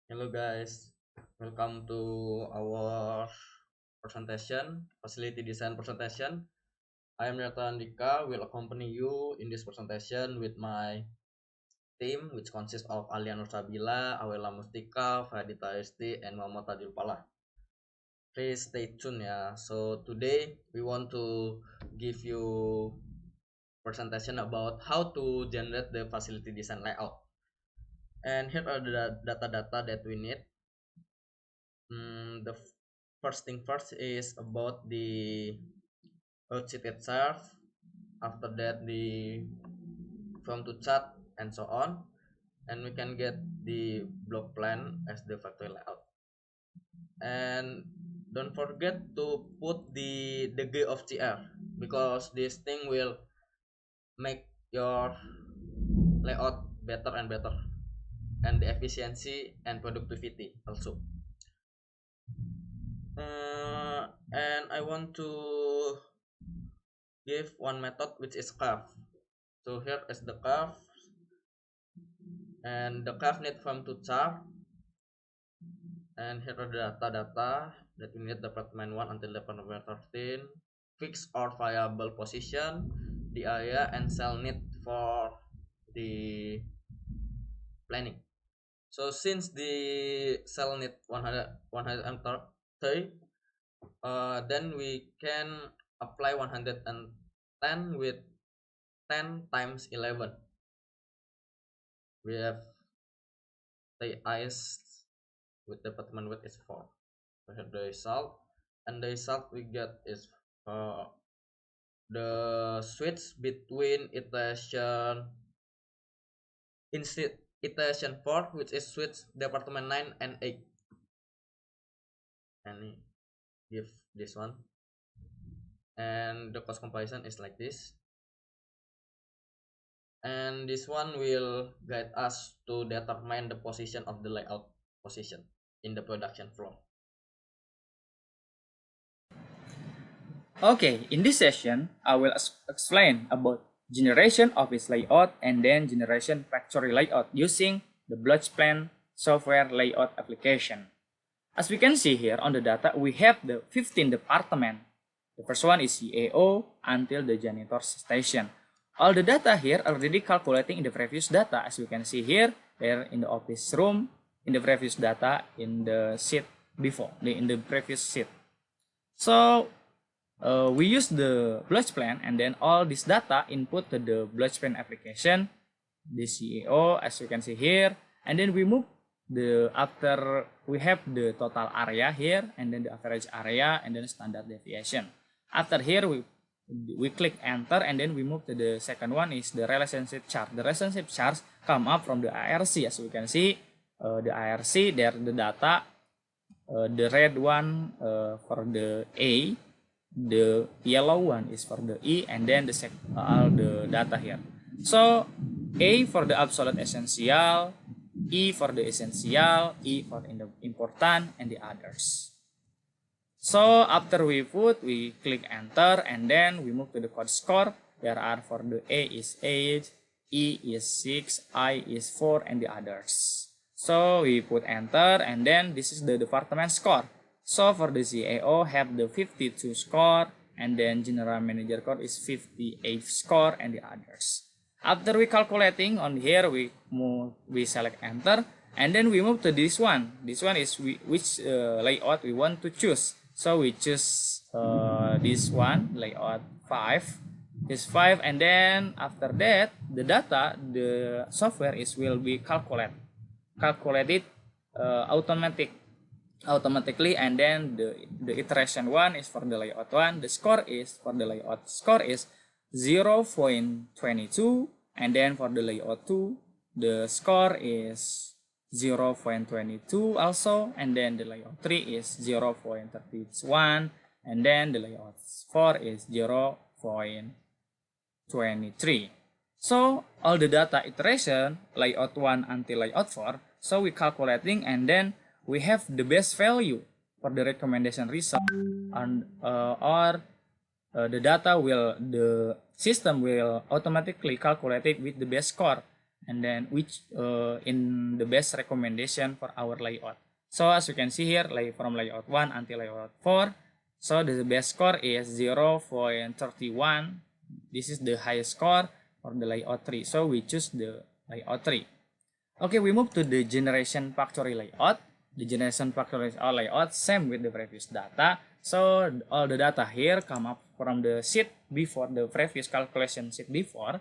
Hello guys, welcome to our presentation, facility design presentation. I am Yata Andika, will accompany you in this presentation with my team, which consists of Alianur Sabila, Awela Mustika, Fadita Esti, and Muhammad Tadil Pala. Please stay tuned ya. So today we want to give you presentation about how to generate the facility design layout. And here are the data that we need. The first thing first is about the worksheet itself. After that, the form to chart and so on, and we can get the block plan as the factory layout. And don't forget to put the degree of CR because this thing will make your layout better and better, and the efficiency and productivity also. And I want to give one method which is curve. So here is the curve, and the curve need from to chart, and here are the data that we need: department 1 until department 13, fixed or variable position, the area and cell need for the planning. So since the cell need 130, then we can apply 110 with 10 times 11. We have the eyes with department width is 4. We have the result, and the result we get is the switch between iteration 4, which is switch department 9 and 8, and give this one, and the cost comparison is like this, and this one will guide us to determine the position of the layout position in the production floor. Okay, in this session, I will explain about generation office layout and then generation factory layout using the Blotchplan software layout application. As we can see here on the data, we have the 15 department. The first one is CAO until the janitor station. All the data here already calculating in the previous data. As we can see here, there in the office room, in the previous data, in the sheet before, in the previous sheet. So we use the Blotchplan and then all this data input to the Blotchplan application, the CAO as you can see here, and then we move after we have the total area here and then the average area and then standard deviation. After here we click enter and then we move to the second one is the relationship chart. The relationship charts come up from the IRC. As we can see the IRC there the data, the red one for the A, the yellow one is for the E, and then all the data here. So A for the absolute essential, E for the essential, E for the important, and the others. So after we click enter and then we move to the code score. There are for the A is 8, E is 6, I is 4, and the others. So we put enter and then this is the department score. So for the CAO have the 52 score and then general manager code is 58 score and the others. After we calculating on here we select enter and then we move to this one. This one is which layout we want to choose. So we choose this one, layout 5. This 5 and then after that the data, the software will be calculated automatically, and then the iteration 1 is for the layout 1. The score is for the layout score is 0.22, and then for the layout 2 the score is 0.22 also, and then the layout 3 is 0.31, and then the layout 4 is 0.23. So all the data iteration layout 1 until layout 4, so we calculating and then we have the best value for the recommendation result, and the system will automatically calculate it with the best score. and then which in the best recommendation for our layout. So as you can see here, like from layout 1 until layout 4, so the best score is 0.31. This is the highest score for the layout 3. So we choose the layout 3. Okay, we move to the generation factory layout. The generation factory layout same with the previous data. So all the data here come up from the sheet before, the previous calculation sheet before.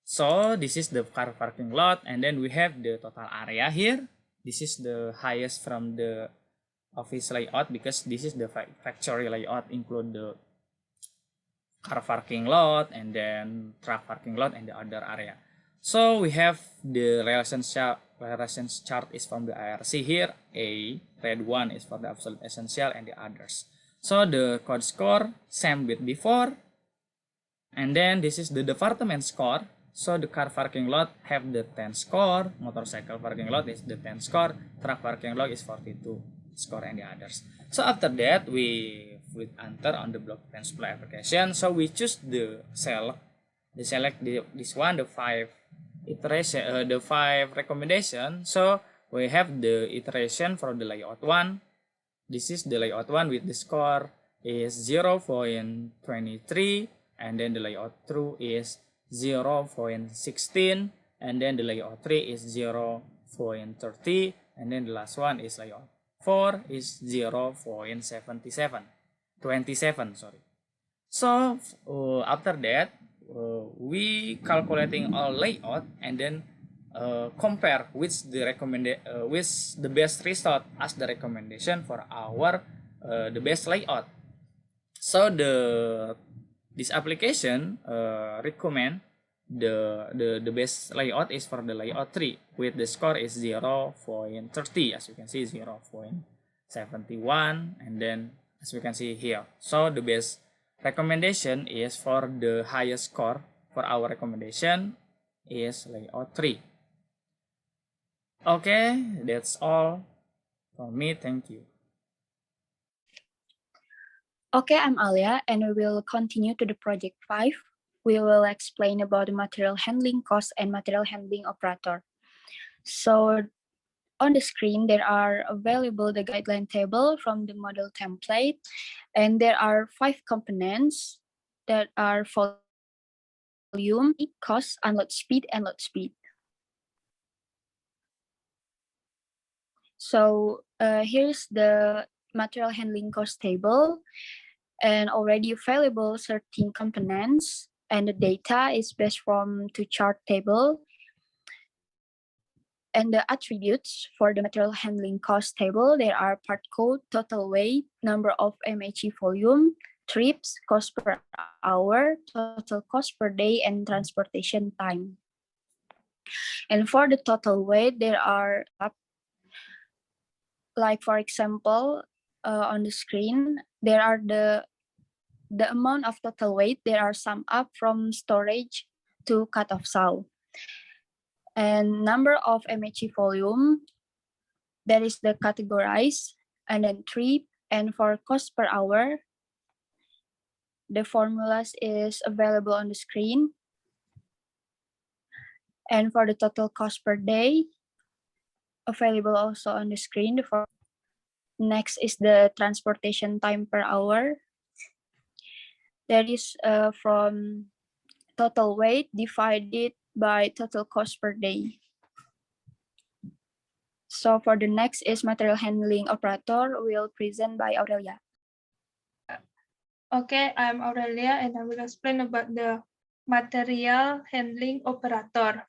So this is the car parking lot, and then we have the total area here. This is the highest from the office layout because this is the factory layout, include the car parking lot and then truck parking lot and the other area. So we have the relations chart is from the IRC here. A red one is for the absolute essential and the others. So the code score same with before, and then this is the department score. So the car parking lot have the 10 score, motorcycle parking lot is the 10 score, truck parking lot is 42 score, and the others. So after that we enter on the block plan supply application. So we choose the select this one, the 5 iteration, the 5 recommendation. So we have the iteration for the layout 1. This is the layout 1 with the score is 0.23, and then the layout 2 is 0.16, and then the layout 3 is 0.30, and then the last one is layout 4 is 0.27, sorry. So after that we calculating all layout and then compare which the best result as the recommendation for our the best layout. So this application recommend the best layout is for the layout 3 with the score is 0.30, as you can see 0.71, and then as we can see here. So the best recommendation is for the highest score for our recommendation is layout 3. Okay, that's all for me. Thank you. Okay, I'm Alia, and we will continue to the project 5. We will explain about the material handling cost and material handling operator. So on the screen, there are available the guideline table from the model template, and there are 5 components that are volume, cost, unload speed, and load speed. So here's the material handling cost table, and already available 13 components, and the data is based from 2 chart table. And the attributes for the material handling cost table, there are part code, total weight, number of MHE volume, trips, cost per hour, total cost per day, and transportation time. And for the total weight, there are, like for example, on the screen, there are the amount of total weight, there are sum up from storage to cut-off saw. And number of MHE volume, that is the categorized, and then trip, and for cost per hour, the formulas is available on the screen. And for the total cost per day, available also on the screen. Next is the transportation time per hour. That is from total weight divided by total cost per day. So for the next is material handling operator, will present by Aurelia. Okay, I'm Aurelia, and I will explain about the material handling operator.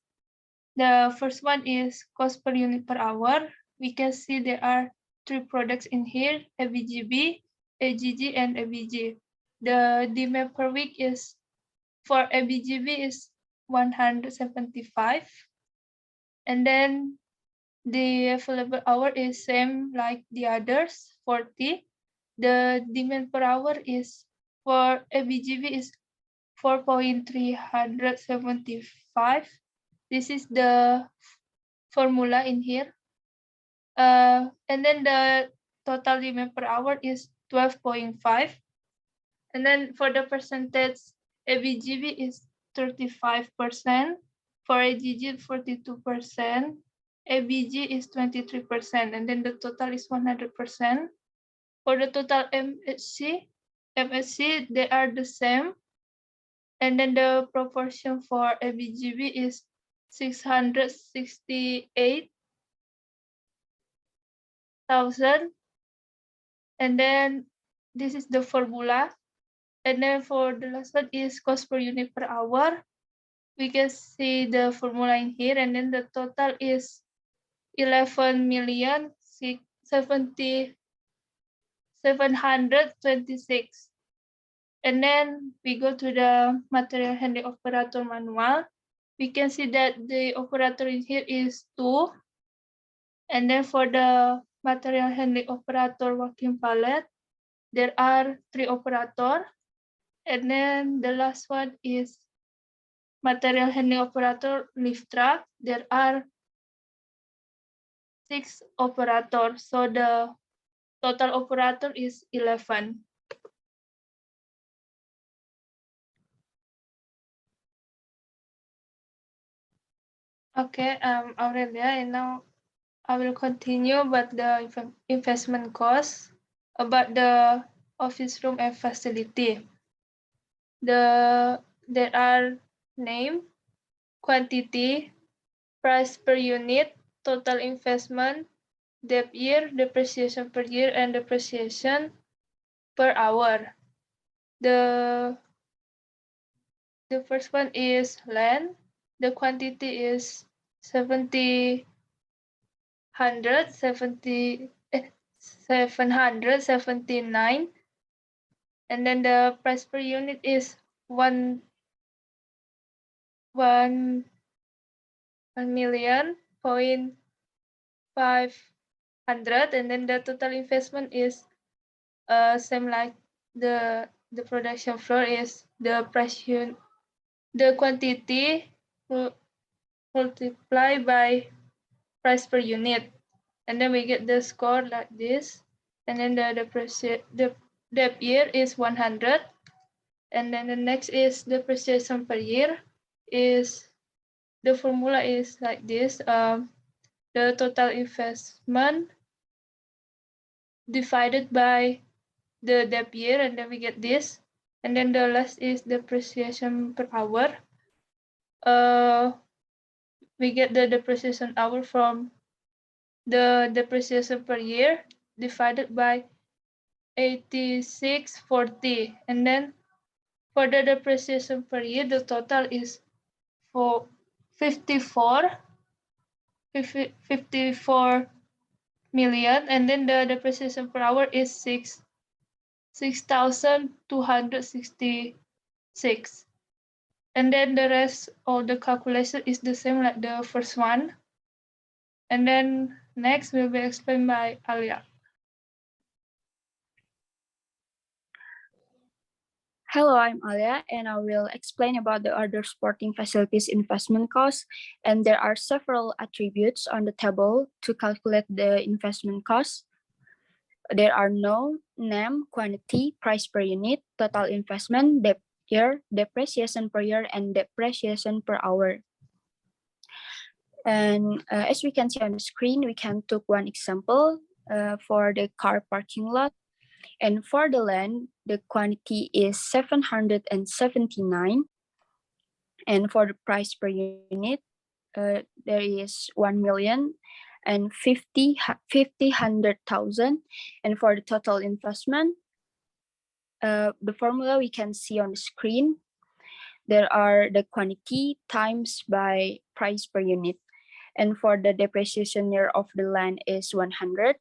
The first one is cost per unit per hour. We can see there are 3 products in here, ABGB, AGG, and ABG. The demand per week is for ABGB is 175, and then the available hour is same like the others, 40. The demand per hour is for ABGB is 4.375. This is the formula in here. And then the total demand per hour is 12.5. And then for the percentage, ABGB is 35%, For AGG, 42%. ABG is 23%, and then the total is 100%. For the total MSC, they are the same. And then the proportion for ABGB is 668,000. And then this is the formula. And then for the last one is cost per unit per hour. We can see the formula in here, and then the total is 11,726. And then we go to the material handling operator manual. We can see that the operator in here is 2. And then for the material handling operator walking pallet, there are 3 operator. And then the last one is material handling operator lift truck. There are 6 operators. So the total operator is 11. Okay, Aurelia, and now I will continue about the investment cost, about the office room and facility. There are name, quantity, price per unit, total investment, debt year, depreciation per year, and depreciation per hour. The first one is land. The quantity is 779, and then the price per unit is 1,500,000, and then the total investment is same like the production floor is the price unit, the quantity multiplied by price per unit, and then we get the score like this. And then the debt year is 100, and then the next is depreciation per year. Is the formula is like this: the total investment divided by the debt year, and then we get this. And then the last is depreciation per hour. We get the depreciation hour from the depreciation per year divided by 8640, and then for the depreciation per year, the total is for 54 million, and then the depreciation per hour is 6,266. And then the rest of the calculation is the same like the first one. And then next will be explained by Alia. Hello, I'm Alia, and I will explain about the other sporting facilities investment cost. And there are several attributes on the table to calculate the investment cost. There are no name, quantity, price per unit, total investment, debt year, depreciation per year, and depreciation per hour. And as we can see on the screen, we can take one example for the car parking lot. And for the land, the quantity is 779. And for the price per unit, there is 1,050,000. And for the total investment, the formula we can see on the screen. There are the quantity times by price per unit. And for the depreciation year of the land is 100.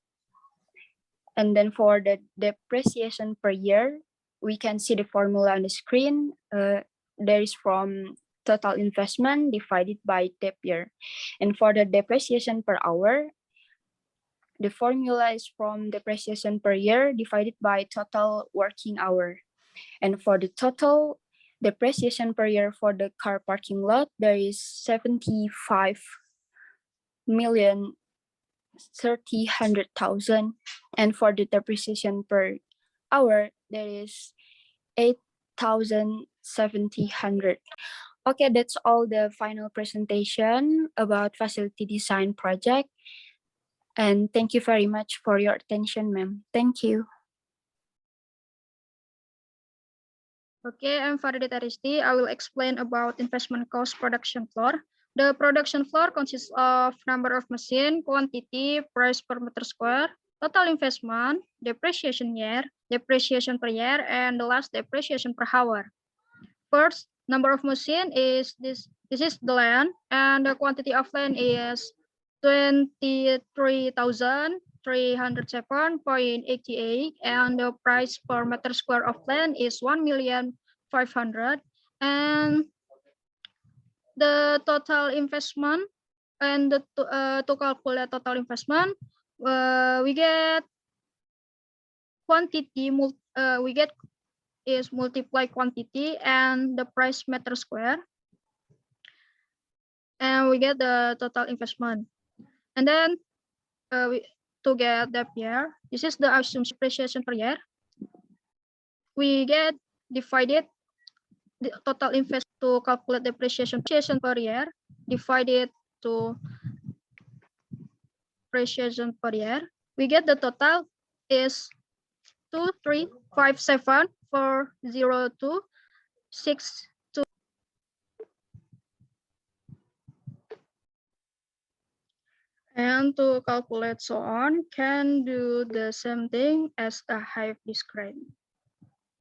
And then for the depreciation per year, we can see the formula on the screen. There is from total investment divided by debt year. And for the depreciation per hour, the formula is from depreciation per year divided by total working hour. And for the total depreciation per year for the car parking lot, there is 75,030,000. And for the depreciation per hour, there is 8,700. Okay, that's all the final presentation about facility design project. And thank you very much for your attention, ma'am. Thank you. Okay, I'm Faridit Aristi. I will explain about investment cost production floor. The production floor consists of number of machine, quantity, price per meter square, total investment, depreciation per year, and the last depreciation per hour. First, number of machine is this is the land, and the quantity of land is 23,307.88, and the price per meter square of land is 1,500,000, and the total investment, and to calculate total investment, we get quantity, we get is multiply quantity and the price meter square, and we get the total investment. And then to get the year, this is the assumed depreciation per year. We get divided the total invest to calculate depreciation per year, divided to depreciation per year. We get the total is 2,357,402,6. And to calculate so on, can do the same thing as I have described.